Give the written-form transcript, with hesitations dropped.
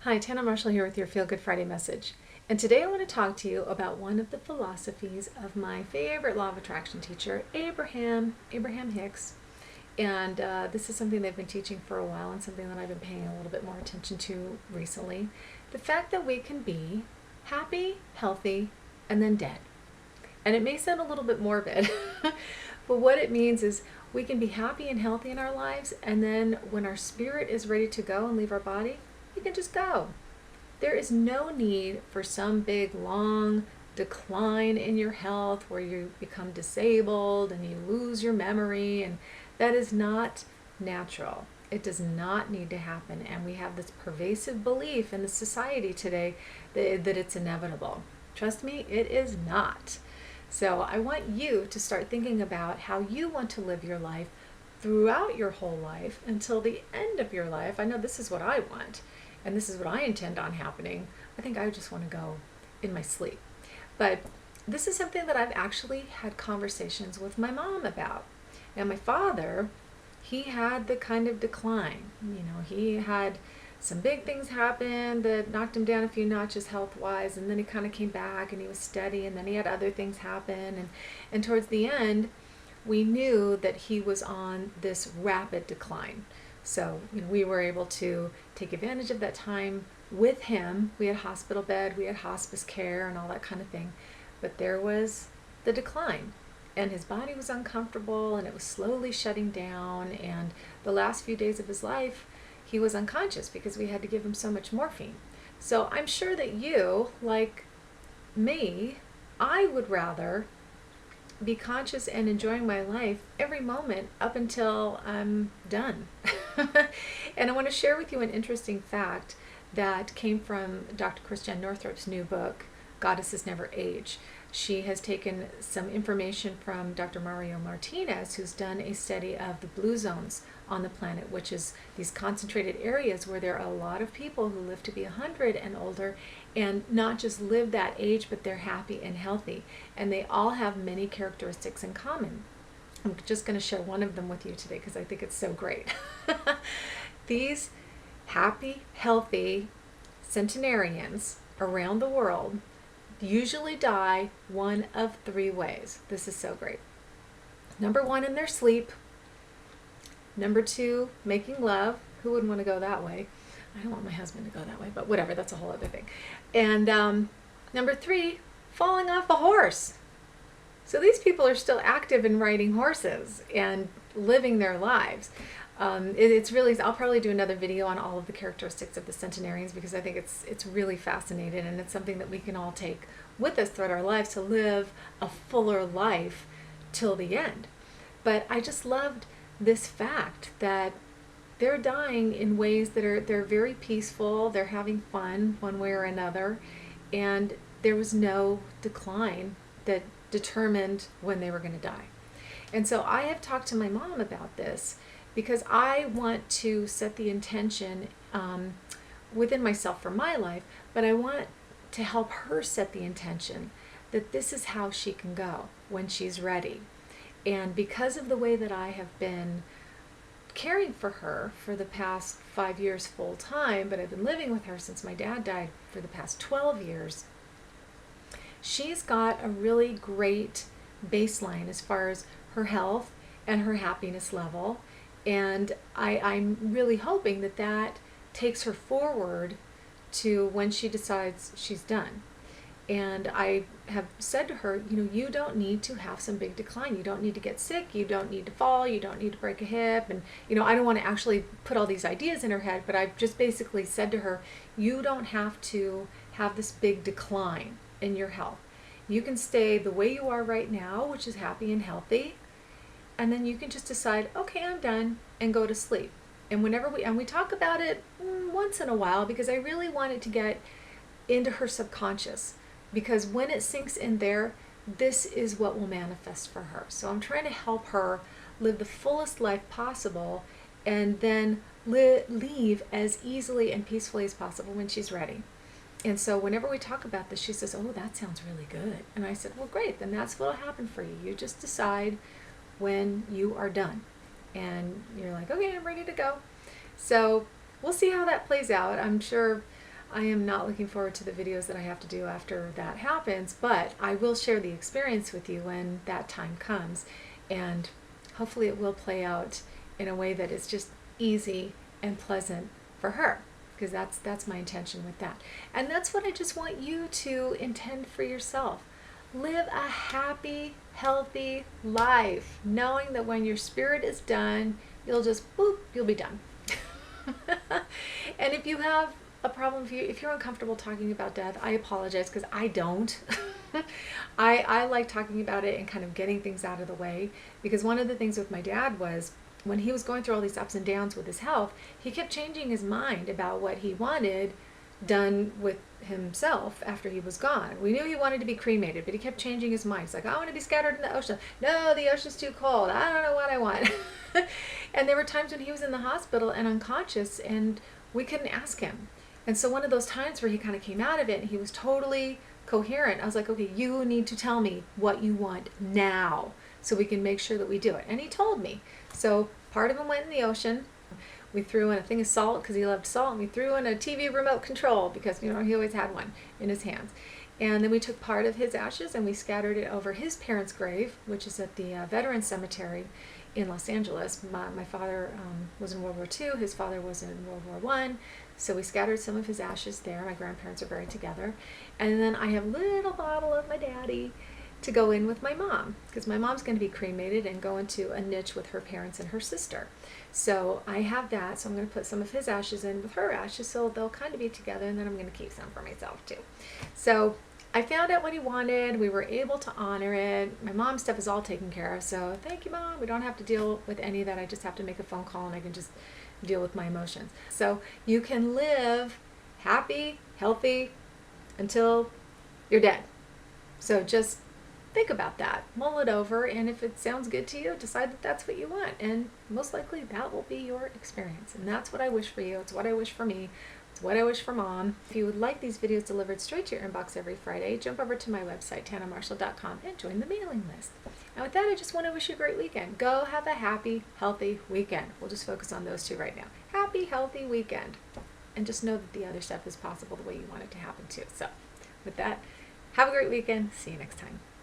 Hi, Tana Marshall here with your Feel Good Friday message. And today I want to talk to you about one of the philosophies of my favorite law of attraction teacher, Abraham-Hicks. And this is something they've been teaching for a while and something that I've been paying a little bit more attention to recently. The fact that we can be happy, healthy, and then dead. And it may sound a little bit morbid, but what it means is we can be happy and healthy in our lives, and then when our spirit is ready to go and leave our body, you can just go. There is no need for some big long decline in your health where you become disabled and you lose your memory, and that is not natural. It does not need to happen, and we have this pervasive belief in the society today that it's inevitable. Trust me, it is not. So I want you to start thinking about how you want to live your life throughout your whole life until the end of your life. I know this is what I want, and this is what I intend on happening. I think I just want to go in my sleep. But this is something that I've actually had conversations with my mom about. Now, my father, he had the kind of decline. He had some big things happen that knocked him down a few notches health-wise, and then he kind of came back and he was steady, and then he had other things happen, and towards the end we knew that he was on this rapid decline. So we were able to take advantage of that time with him. We had a hospital bed, we had hospice care and all that kind of thing, but there was the decline, and his body was uncomfortable and it was slowly shutting down, and the last few days of his life he was unconscious because we had to give him so much morphine. So I'm sure that you, like me, I would rather be conscious and enjoying my life every moment up until I'm done. And I want to share with you an interesting fact that came from Dr. Christiane Northrup's new book, Goddesses Never Age. She has taken some information from Dr. Mario Martinez, who's done a study of the blue zones on the planet, which is these concentrated areas where there are a lot of people who live to be 100 and older, and not just live that age, but they're happy and healthy. And they all have many characteristics in common. I'm just going to share one of them with you today because I think it's so great. These happy, healthy centenarians around the world usually die one of three ways. This is so great. Number one, in their sleep. Number two, making love. Who wouldn't want to go that way? I don't want my husband to go that way, but whatever, that's a whole other thing. And number three, falling off a horse. So these people are still active in riding horses and living their lives. It's really, I'll probably do another video on all of the characteristics of the centenarians because I think it's really fascinating, and it's something that we can all take with us throughout our lives to live a fuller life till the end. But I just loved this fact that they're dying in ways that they're very peaceful, they're having fun one way or another, and there was no decline that determined when they were going to die. And so I have talked to my mom about this because I want to set the intention within myself for my life, but I want to help her set the intention that this is how she can go when she's ready. And because of the way that I have been caring for her for the past 5 years full time, but I've been living with her since my dad died for the past 12 years, she's got a really great baseline as far as her health and her happiness level. And I'm really hoping that that takes her forward to when she decides she's done. And I have said to her, you don't need to have some big decline. You don't need to get sick. You don't need to fall. You don't need to break a hip. And, I don't want to actually put all these ideas in her head, but I've just basically said to her, you don't have to have this big decline in your health. You can stay the way you are right now, which is happy and healthy. And then you can just decide, okay, I'm done, and go to sleep. And we talk about it once in a while because I really want it to get into her subconscious, because when it sinks in there, this is what will manifest for her. So I'm trying to help her live the fullest life possible and then leave as easily and peacefully as possible when she's ready. And so whenever we talk about this, she says, oh, that sounds really good. And I said, well, great, then that's what will happen for you. You just decide when you are done. And you're like, okay, I'm ready to go. So we'll see how that plays out. I'm sure I am not looking forward to the videos that I have to do after that happens, but I will share the experience with you when that time comes, and hopefully it will play out in a way that is just easy and pleasant for her, because that's my intention with that. And that's what I just want you to intend for yourself. Live a happy, healthy life, knowing that when your spirit is done, you'll just boop, you'll be done. And if you have a problem, if you're uncomfortable talking about death, I apologize, because I don't. I like talking about it and kind of getting things out of the way, because one of the things with my dad was, when he was going through all these ups and downs with his health, he kept changing his mind about what he wanted done with himself after he was gone. We knew he wanted to be cremated, but he kept changing his mind. He's like, I want to be scattered in the ocean. No, the ocean's too cold. I don't know what I want. And there were times when he was in the hospital and unconscious, and we couldn't ask him. And so one of those times where he kind of came out of it and he was totally coherent, I was like, okay, you need to tell me what you want now so we can make sure that we do it. And he told me. So part of him went in the ocean. We threw in a thing of salt because he loved salt, and we threw in a TV remote control because, he always had one in his hands. And then we took part of his ashes and we scattered it over his parents' grave, which is at the Veterans Cemetery in Los Angeles. My father was in World War II. His father was in World War I. So we scattered some of his ashes there. My grandparents are buried together. And then I have a little bottle of my daddy to go in with my mom, because my mom's going to be cremated and go into a niche with her parents and her sister. So I have that, so I'm going to put some of his ashes in with her ashes, so they'll kind of be together, and then I'm going to keep some for myself too. So I found out what he wanted. We were able to honor it. My mom's stuff is all taken care of, so thank you, Mom. We don't have to deal with any of that. I just have to make a phone call and I can just deal with my emotions. So you can live happy, healthy until you're dead. So just think about that, mull it over, and if it sounds good to you, decide that that's what you want, and most likely that will be your experience. And that's what I wish for you. It's what I wish for me. It's what I wish for Mom. If you would like these videos delivered straight to your inbox every Friday, jump over to my website, TanaMarshall.com, and join the mailing list. And with that, I just want to wish you a great weekend. Go have a happy, healthy weekend. We'll just focus on those two right now. Happy, healthy weekend. And just know that the other stuff is possible the way you want it to happen too. So with that, have a great weekend. See you next time.